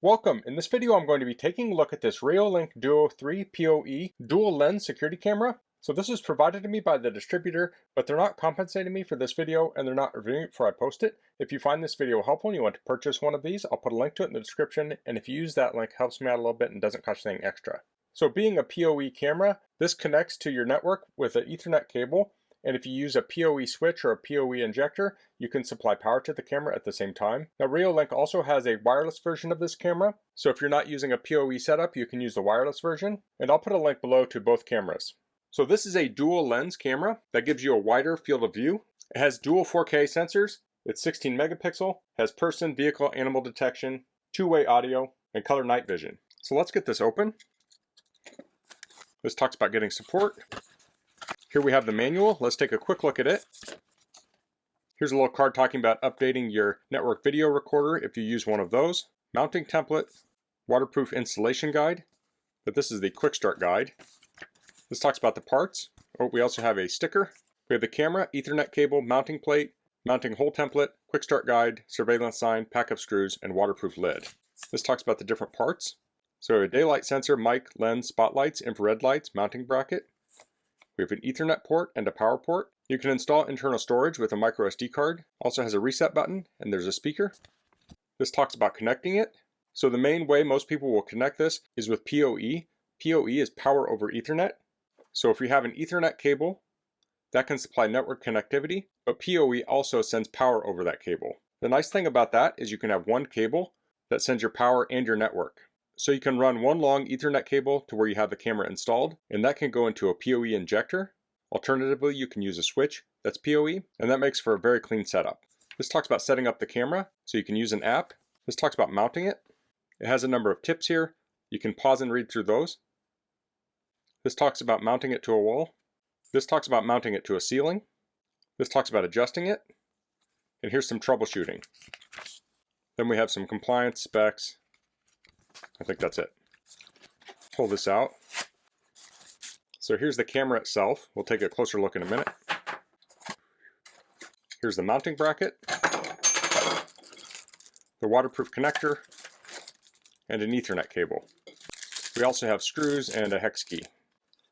Welcome! In this video I'm going to be taking a look at this Reolink Duo 3 PoE dual lens security camera. So this was provided to me by the distributor, but they're not compensating me for this video and they're not reviewing it before I post it. If you find this video helpful and you want to purchase one of these, I'll put a link to it in the description, and if you use that link, it helps me out a little bit and doesn't cost you anything extra. So being a PoE camera, this connects to your network with an Ethernet cable, and if you use a PoE switch or a PoE injector, you can supply power to the camera at the same time. Now Reolink also has a wireless version of this camera, so if you're not using a PoE setup, you can use the wireless version, and I'll put a link below to both cameras. So this is a dual lens camera that gives you a wider field of view. It has dual 4K sensors, it's 16 megapixel, has person, vehicle, animal detection, two-way audio, and color night vision. So let's get this open. This talks about getting support. Here we have the manual. Let's take a quick look at it. Here's a little card talking about updating your network video recorder if you use one of those. Mounting template, waterproof installation guide, but this is the quick start guide. This talks about the parts. Oh, we also have a sticker. We have the camera, Ethernet cable, mounting plate, mounting hole template, quick start guide, surveillance sign, pack of screws, and waterproof lid. This talks about the different parts. So a daylight sensor, mic, lens, spotlights, infrared lights, mounting bracket. We have an Ethernet port and a power port. You can install internal storage with a microSD card. Also has a reset button, and there's a speaker. This talks about connecting it. So the main way most people will connect this is with PoE. PoE is power over Ethernet. So if you have an Ethernet cable, that can supply network connectivity, but PoE also sends power over that cable. The nice thing about that is you can have one cable that sends your power and your network. So you can run one long Ethernet cable to where you have the camera installed, and that can go into a PoE injector. Alternatively, you can use a switch that's PoE, and that makes for a very clean setup. This talks about setting up the camera, so you can use an app. This talks about mounting it. It has a number of tips here. You can pause and read through those. This talks about mounting it to a wall. This talks about mounting it to a ceiling. This talks about adjusting it. And here's some troubleshooting. Then we have some compliance specs. I think that's it. Pull this out. So here's the camera itself. We'll take a closer look in a minute. Here's the mounting bracket, the waterproof connector, and an Ethernet cable. We also have screws and a hex key.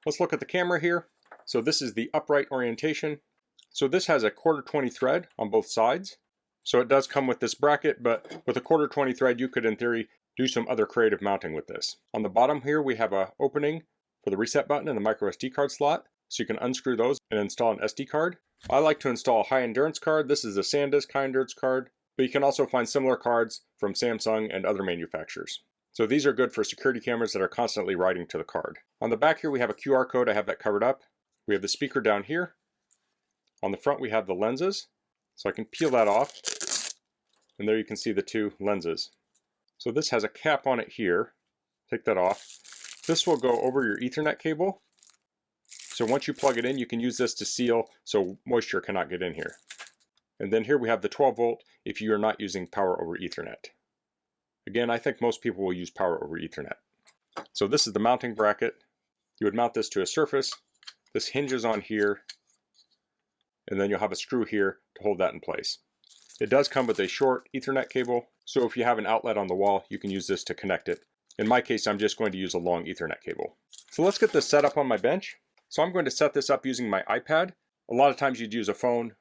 Let's look at the camera here. So this is the upright orientation. So this has a 1/4-20 thread on both sides. So it does come with this bracket, but with a 1/4-20 thread, you could in theory do some other creative mounting with this. On the bottom here, we have an opening for the reset button and the micro SD card slot. So you can unscrew those and install an SD card. I like to install a high endurance card. This is a SanDisk high endurance card, but you can also find similar cards from Samsung and other manufacturers. So these are good for security cameras that are constantly writing to the card. On the back here, we have a QR code. I have that covered up. We have the speaker down here. On the front, we have the lenses. So I can peel that off. And there you can see the two lenses. So this has a cap on it here. Take that off. This will go over your Ethernet cable. So once you plug it in, you can use this to seal so moisture cannot get in here. And then here we have the 12 volt if you are not using power over Ethernet. Again, I think most people will use power over Ethernet. So this is the mounting bracket. You would mount this to a surface. This hinges on here. And then you'll have a screw here to hold that in place. It does come with a short Ethernet cable, so if you have an outlet on the wall, you can use this to connect it. In my case, I'm just going to use a long Ethernet cable. So let's get this set up on my bench. So I'm going to set this up using my iPad. A lot of times you'd use a phone.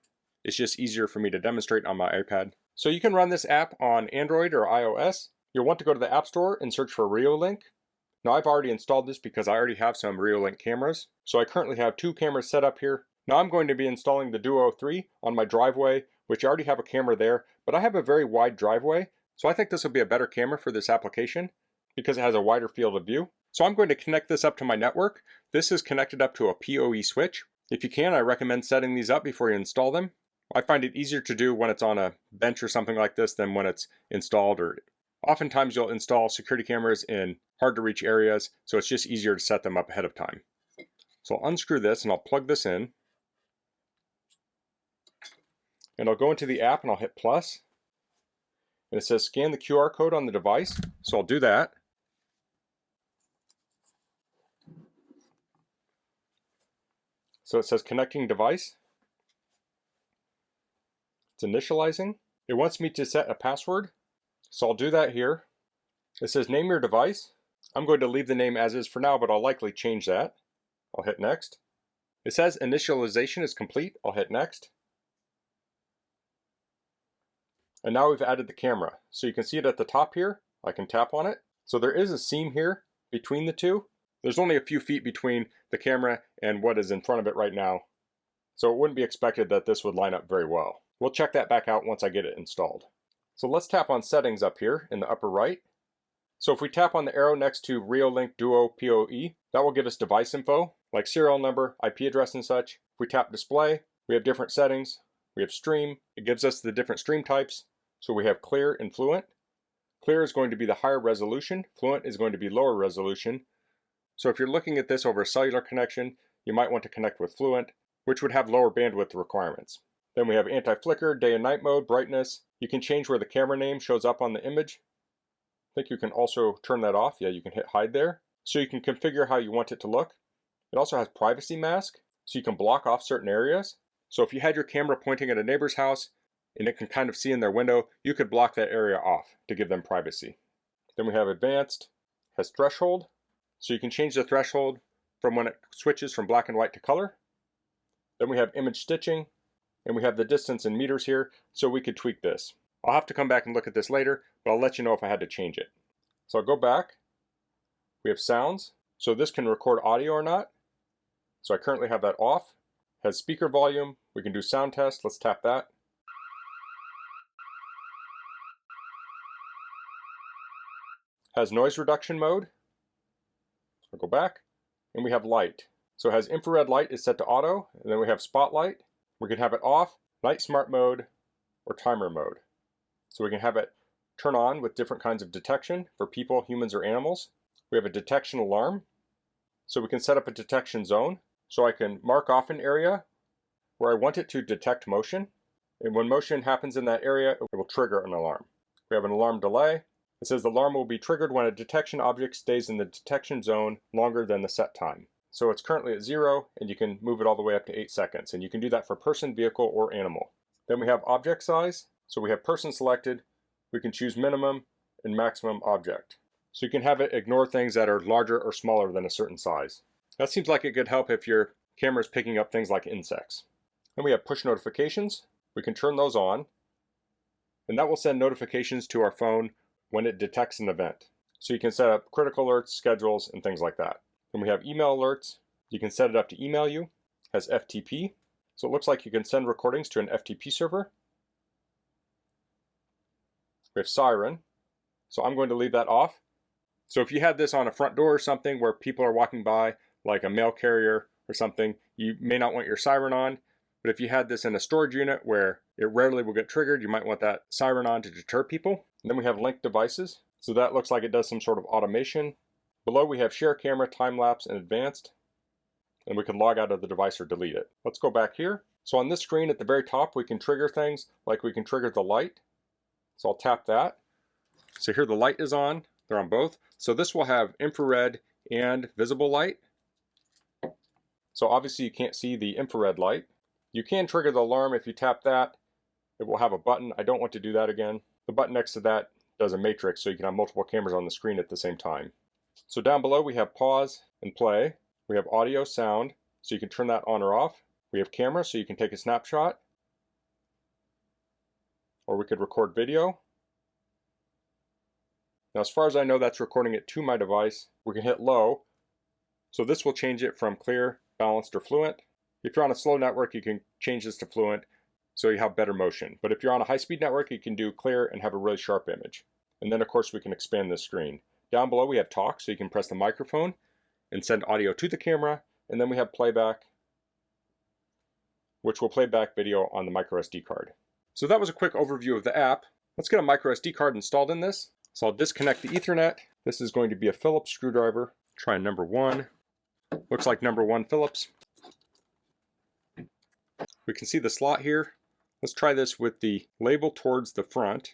It's just easier for me to demonstrate on my iPad. So you can run this app on Android or iOS. You'll want to go to the App Store and search for Reolink. Now I've already installed this because I already have some Reolink cameras. So I currently have 2 cameras set up here. Now I'm going to be installing the Duo 3 on my driveway, which I already have a camera there, but I have a very wide driveway. So I think this will be a better camera for this application because it has a wider field of view. So I'm going to connect this up to my network. This is connected up to a PoE switch. If you can, I recommend setting these up before you install them. I find it easier to do when it's on a bench or something like this than when it's installed, or oftentimes you'll install security cameras in hard to reach areas, so it's just easier to set them up ahead of time. So I'll unscrew this and I'll plug this in. And I'll go into the app and I'll hit plus. And it says scan the QR code on the device. So I'll do that. So it says connecting device. It's initializing. It wants me to set a password. So I'll do that here. It says name your device. I'm going to leave the name as is for now, but I'll likely change that. I'll hit next. It says initialization is complete. I'll hit next. And now we've added the camera. So you can see it at the top here. I can tap on it. So there is a seam here between the two. There's only a few feet between the camera and what is in front of it right now. So it wouldn't be expected that this would line up very well. We'll check that back out once I get it installed. So let's tap on settings up here in the upper right. So if we tap on the arrow next to Reolink Duo PoE, that will give us device info, like serial number, IP address and such. If we tap display, we have different settings. We have stream. It gives us the different stream types. So we have clear and fluent. Clear is going to be the higher resolution. Fluent is going to be lower resolution. So if you're looking at this over a cellular connection, you might want to connect with fluent, which would have lower bandwidth requirements. Then we have anti-flicker, day and night mode, brightness. You can change where the camera name shows up on the image. I think you can also turn that off. Yeah, you can hit hide there. So you can configure how you want it to look. It also has privacy mask, so you can block off certain areas. So if you had your camera pointing at a neighbor's house and it can kind of see in their window, you could block that area off to give them privacy. Then we have advanced, has threshold. So you can change the threshold from when it switches from black and white to color. Then we have image stitching, and we have the distance in meters here, so we could tweak this. I'll have to come back and look at this later, but I'll let you know if I had to change it. So I'll go back. We have sounds, so this can record audio or not. So I currently have that off. Has speaker volume. We can do sound test. Let's tap that. Has noise reduction mode. I'll go back. And we have light. So it has infrared light is set to auto, and then we have spotlight. We can have it off, night smart mode, or timer mode. So we can have it turn on with different kinds of detection for people, humans, or animals. We have a detection alarm. So we can set up a detection zone. So I can mark off an area where I want it to detect motion. And when motion happens in that area, it will trigger an alarm. We have an alarm delay. It says the alarm will be triggered when a detection object stays in the detection zone longer than the set time. So it's currently at 0, and you can move it all the way up to 8 seconds. And you can do that for person, vehicle, or animal. Then we have object size. So we have person selected. We can choose minimum and maximum object. So you can have it ignore things that are larger or smaller than a certain size. That seems like it could help if your camera is picking up things like insects. Then we have push notifications. We can turn those on. And that will send notifications to our phone when it detects an event. So you can set up critical alerts, schedules, and things like that. Then we have email alerts. You can set it up to email you. It has FTP. So it looks like you can send recordings to an FTP server. We have siren. So I'm going to leave that off. So if you had this on a front door or something where people are walking by, like a mail carrier or something, you may not want your siren on. But if you had this in a storage unit where it rarely will get triggered, you might want that siren on to deter people. And then we have linked devices. So that looks like it does some sort of automation. Below we have share camera, time lapse, and advanced. And we can log out of the device or delete it. Let's go back here. So on this screen at the very top, we can trigger things like we can trigger the light. So I'll tap that. So here the light is on. They're on both. So this will have infrared and visible light. So obviously you can't see the infrared light. You can trigger the alarm if you tap that. It will have a button. I don't want to do that again. The button next to that does a matrix, so you can have multiple cameras on the screen at the same time. So down below we have pause and play. We have audio, sound, so you can turn that on or off. We have camera, so you can take a snapshot. Or we could record video. Now as far as I know, that's recording it to my device. We can hit low. So this will change it from clear, balanced, or fluent. If you're on a slow network, you can change this to fluent so you have better motion. But if you're on a high-speed network, you can do clear and have a really sharp image. And then of course we can expand this screen. Down below we have talk, so you can press the microphone and send audio to the camera. And then we have playback, which will play back video on the microSD card. So that was a quick overview of the app. Let's get a microSD card installed in this. So I'll disconnect the Ethernet. This is going to be a Phillips screwdriver. Try number 1. Looks like number 1 Phillips. We can see the slot here. Let's try this with the label towards the front.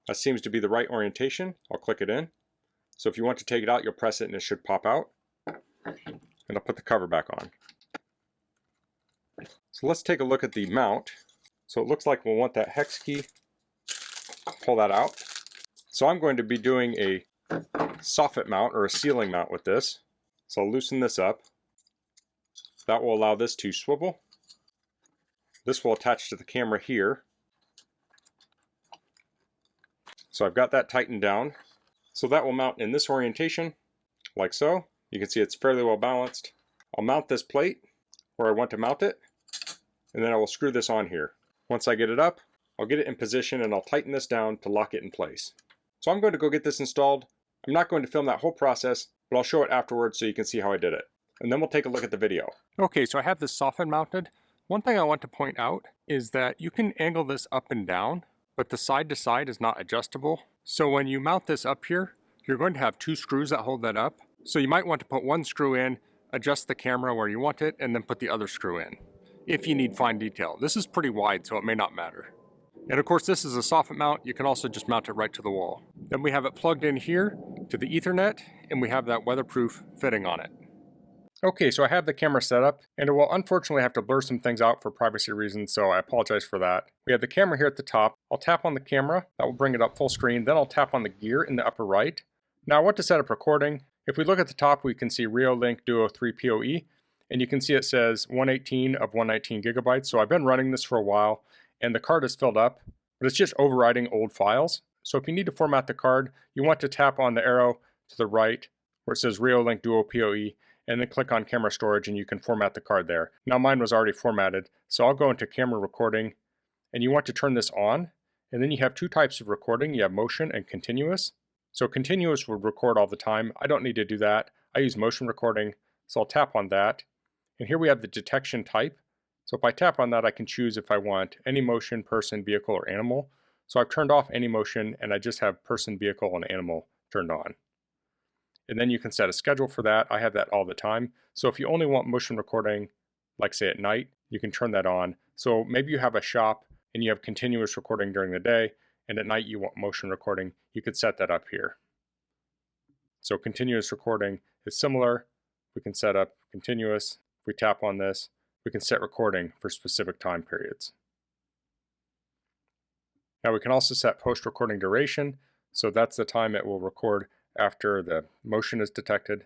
That seems to be the right orientation. I'll click it in. So if you want to take it out, you'll press it and it should pop out. And I'll put the cover back on. So let's take a look at the mount. So it looks like we'll want that hex key. Pull that out. So I'm going to be doing a soffit mount or a ceiling mount with this. So I'll loosen this up. That will allow this to swivel. This will attach to the camera here. So I've got that tightened down. So that will mount in this orientation, like so. You can see it's fairly well balanced. I'll mount this plate where I want to mount it, and then I will screw this on here. Once I get it up, I'll get it in position and I'll tighten this down to lock it in place. So I'm going to go get this installed. I'm not going to film that whole process, but I'll show it afterwards so you can see how I did it. And then we'll take a look at the video. Okay, so I have this soffit mounted. One thing I want to point out is that you can angle this up and down, but the side to side is not adjustable. So when you mount this up here, you're going to have two screws that hold that up. So you might want to put one screw in, adjust the camera where you want it, and then put the other screw in, if you need fine detail. This is pretty wide, so it may not matter. And of course, this is a soffit mount. You can also just mount it right to the wall. Then we have it plugged in here to the Ethernet, and we have that weatherproof fitting on it. Okay, so I have the camera set up, and it will unfortunately have to blur some things out for privacy reasons, so I apologize for that. We have the camera here at the top. I'll tap on the camera. That will bring it up full screen. Then I'll tap on the gear in the upper right. Now I want to set up recording. If we look at the top, we can see Reolink Duo 3 PoE, and you can see it says 118 of 119 gigabytes. So I've been running this for a while, and the card is filled up, but it's just overriding old files. So if you need to format the card, you want to tap on the arrow to the right where it says Reolink Duo PoE, and then click on camera storage and you can format the card there. Now mine was already formatted, so I'll go into camera recording, and you want to turn this on, and then you have two types of recording. You have motion and continuous. So continuous would record all the time. I don't need to do that. I use motion recording, so I'll tap on that. And here we have the detection type. So if I tap on that, I can choose if I want any motion, person, vehicle, or animal. So I've turned off any motion, and I just have person, vehicle, and animal turned on. And then you can set a schedule for that. I have that all the time. So if you only want motion recording, like say at night, you can turn that on. So maybe you have a shop and you have continuous recording during the day, and at night you want motion recording, you could set that up here. So continuous recording is similar. We can set up continuous. If we tap on this, we can set recording for specific time periods. Now we can also set post-recording duration. So that's the time it will record after the motion is detected.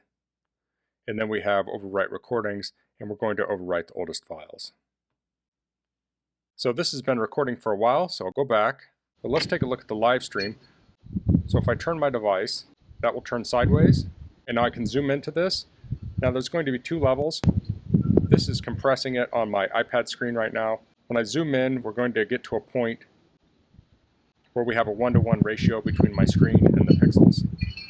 And then we have overwrite recordings, and we're going to overwrite the oldest files. So this has been recording for a while, so I'll go back. But let's take a look at the live stream. So if I turn my device, that will turn sideways, and now I can zoom into this. Now there's going to be two levels. This is compressing it on my iPad screen right now. When I zoom in, we're going to get to a point where we have a 1-to-1 ratio between my screen and the pixels.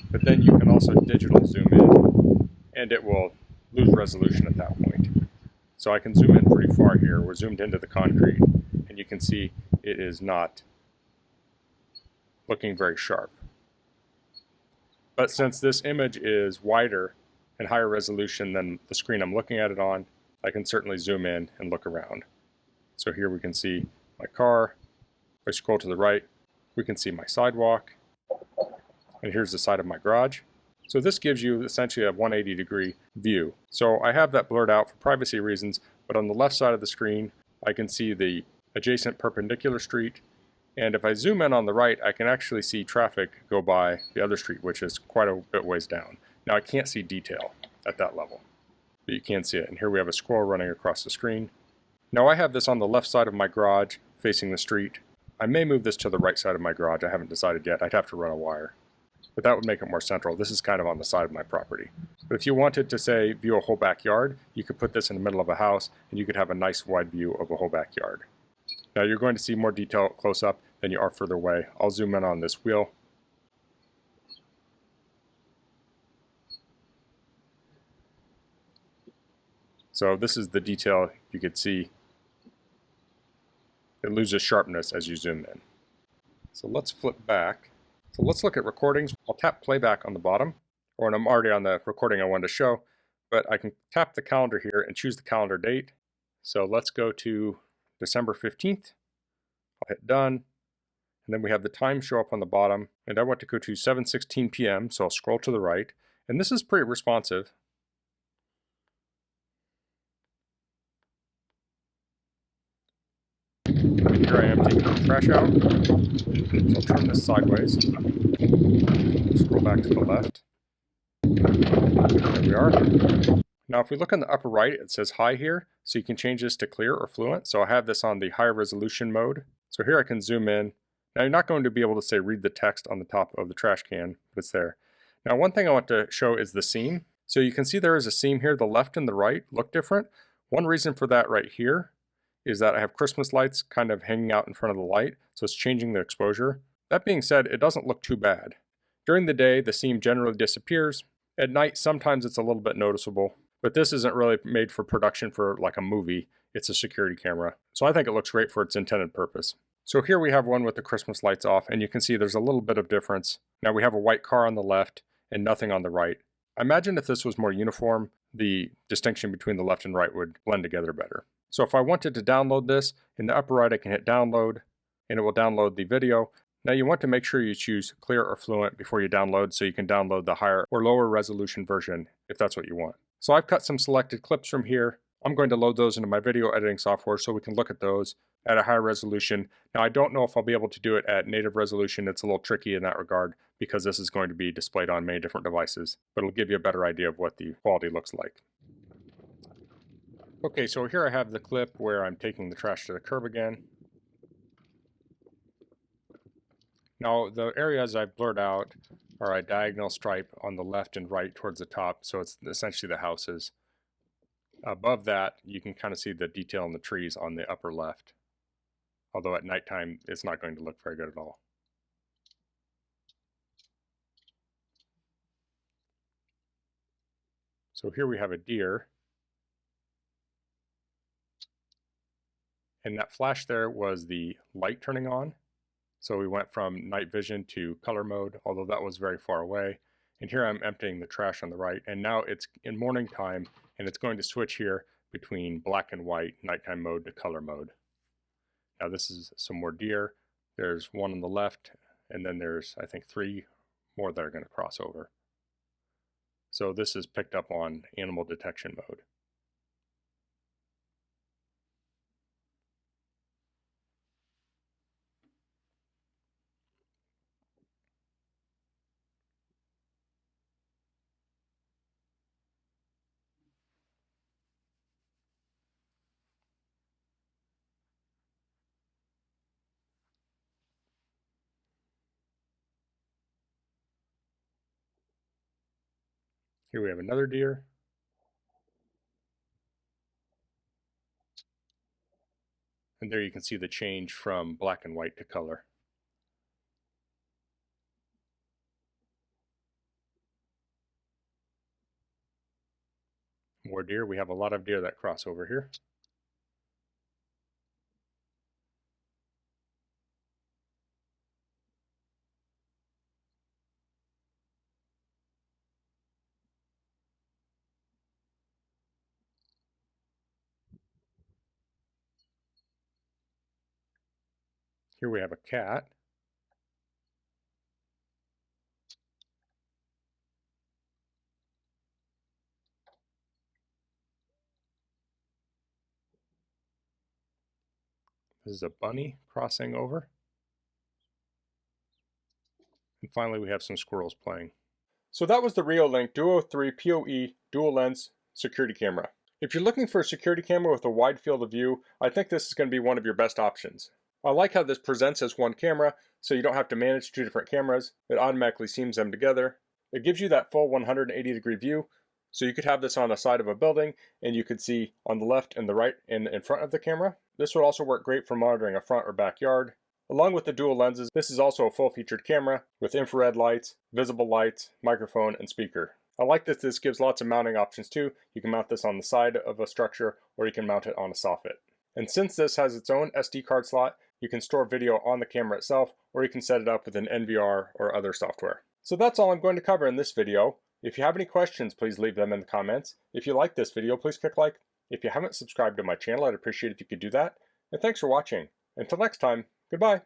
But then you can also digital zoom in, and it will lose resolution at that point. So I can zoom in pretty far here. We're zoomed into the concrete, and you can see it is not looking very sharp. But since this image is wider and higher resolution than the screen I'm looking at it on, I can certainly zoom in and look around. So here we can see my car. If I scroll to the right, we can see my sidewalk. And here's the side of my garage. So this gives you essentially a 180-degree view. So I have that blurred out for privacy reasons, but on the left side of the screen, I can see the adjacent perpendicular street. And if I zoom in on the right, I can actually see traffic go by the other street, which is quite a bit ways down. Now I can't see detail at that level, but you can see it. And here we have a squirrel running across the screen. Now I have this on the left side of my garage facing the street. I may move this to the right side of my garage. I haven't decided yet. I'd have to run a wire. But that would make it more central. This is kind of on the side of my property. But if you wanted to, say, view a whole backyard, you could put this in the middle of a house, and you could have a nice wide view of a whole backyard. Now you're going to see more detail close up than you are further away. I'll zoom in on this wheel. So this is the detail you could see. It loses sharpness as you zoom in. So let's flip back. So let's look at recordings. I'll tap playback on the bottom, or when I'm already on the recording I wanted to show, but I can tap the calendar here and choose the calendar date. So let's go to December 15th. I'll hit done. And then we have the time show up on the bottom, and I want to go to 7:16 p.m. So I'll scroll to the right, and this is pretty responsive. And here I am taking the trash out. So I'll turn this sideways. Scroll back to the left. There we are. Now if we look in the upper right, it says high here, so you can change this to clear or fluent. So I have this on the higher resolution mode. So here I can zoom in. Now you're not going to be able to say read the text on the top of the trash can, but it's there. Now one thing I want to show is the seam. So you can see there is a seam here. The left and the right look different. One reason for that right here is that I have Christmas lights kind of hanging out in front of the light, so it's changing the exposure. That being said, it doesn't look too bad. During the day, the seam generally disappears. At night, sometimes it's a little bit noticeable, but this isn't really made for production for like a movie. It's a security camera. So I think it looks great for its intended purpose. So here we have one with the Christmas lights off, and you can see there's a little bit of difference. Now we have a white car on the left and nothing on the right. I imagine if this was more uniform, the distinction between the left and right would blend together better. So if I wanted to download this, in the upper right I can hit download, and it will download the video. Now you want to make sure you choose clear or fluent before you download, so you can download the higher or lower resolution version if that's what you want. So I've cut some selected clips from here. I'm going to load those into my video editing software so we can look at those at a higher resolution. Now I don't know if I'll be able to do it at native resolution. It's a little tricky in that regard because this is going to be displayed on many different devices, but it'll give you a better idea of what the quality looks like. Okay, so here I have the clip where I'm taking the trash to the curb again. Now the areas I've blurred out are a diagonal stripe on the left and right towards the top, so it's essentially the houses. Above that, you can kind of see the detail in the trees on the upper left. Although at nighttime, it's not going to look very good at all. So here we have a deer. And that flash there was the light turning on. So we went from night vision to color mode, although that was very far away. And here I'm emptying the trash on the right. And now it's in morning time, and it's going to switch here between black and white, nighttime mode to color mode. Now this is some more deer. There's one on the left, and then there's, I think, 3 more that are going to cross over. So this is picked up on animal detection mode. Here we have another deer. And there you can see the change from black and white to color. More deer. We have a lot of deer that cross over here. Here we have a cat. This is a bunny crossing over. And finally we have some squirrels playing. So that was the Reolink Duo 3 PoE dual lens security camera. If you're looking for a security camera with a wide field of view, I think this is going to be one of your best options. I like how this presents as one camera, so you don't have to manage 2 different cameras. It automatically seams them together. It gives you that full 180-degree view, so you could have this on the side of a building, and you could see on the left and the right and in front of the camera. This would also work great for monitoring a front or backyard. Along with the dual lenses, this is also a full-featured camera with infrared lights, visible lights, microphone, and speaker. I like that this gives lots of mounting options too. You can mount this on the side of a structure, or you can mount it on a soffit. And since this has its own SD card slot, you can store video on the camera itself, or you can set it up with an NVR or other software. So that's all I'm going to cover in this video. If you have any questions, please leave them in the comments. If you like this video, please click like. If you haven't subscribed to my channel, I'd appreciate it if you could do that. And thanks for watching. Until next time, goodbye.